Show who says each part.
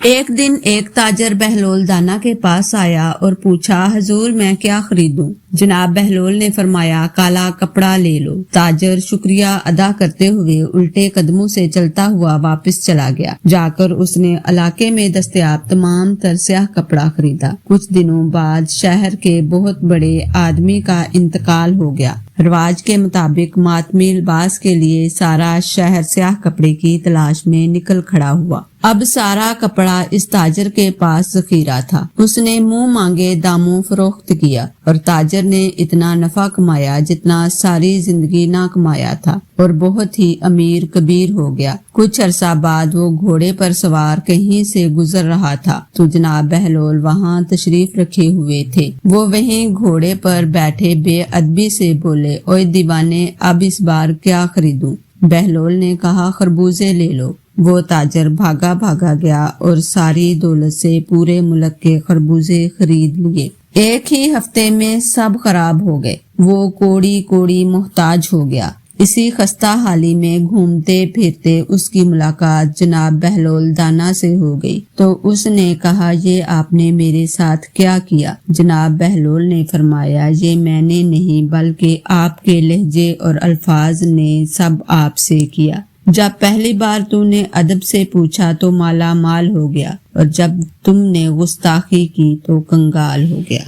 Speaker 1: ایک دن ایک تاجر بہلول دانا کے پاس آیا اور پوچھا، حضور میں کیا خریدوں؟ جناب بہلول نے فرمایا، کالا کپڑا لے لو۔ تاجر شکریہ ادا کرتے ہوئے الٹے قدموں سے چلتا ہوا واپس چلا گیا۔ جا کر اس نے علاقے میں دستیاب تمام تر سیاہ کپڑا خریدا۔ کچھ دنوں بعد شہر کے بہت بڑے آدمی کا انتقال ہو گیا۔ رواج کے مطابق ماتمی لباس کے لیے سارا شہر سیاہ کپڑے کی تلاش میں نکل کھڑا ہوا۔ اب سارا کپڑا اس تاجر کے پاس ذخیرہ تھا۔ اس نے منہ مانگے داموں فروخت کیا اور تاجر نے اتنا نفع کمایا جتنا ساری زندگی نہ کمایا تھا، اور بہت ہی امیر کبیر ہو گیا۔ کچھ عرصہ بعد وہ گھوڑے پر سوار کہیں سے گزر رہا تھا تو جناب بہلول وہاں تشریف رکھے ہوئے تھے۔ وہ وہیں گھوڑے پر بیٹھے بے ادبی سے بولے، اوئے دیوانے، اب اس بار کیا خریدوں؟ بہلول نے کہا، خربوزے لے لو۔ وہ تاجر بھاگا بھاگا گیا اور ساری دولت سے پورے ملک کے خربوزے خرید لیے۔ ایک ہی ہفتے میں سب خراب ہو گئے۔ وہ کوڑی کوڑی محتاج ہو گیا۔ اسی خستہ حالی میں گھومتے پھرتے اس کی ملاقات جناب بہلول دانا سے ہو گئی تو اس نے کہا، یہ آپ نے میرے ساتھ کیا کیا؟ جناب بہلول نے فرمایا، یہ میں نے نہیں بلکہ آپ کے لہجے اور الفاظ نے سب آپ سے کیا۔ جب پہلی بار تو نے ادب سے پوچھا تو مالا مال ہو گیا، اور جب تم نے گستاخی کی تو کنگال ہو گیا۔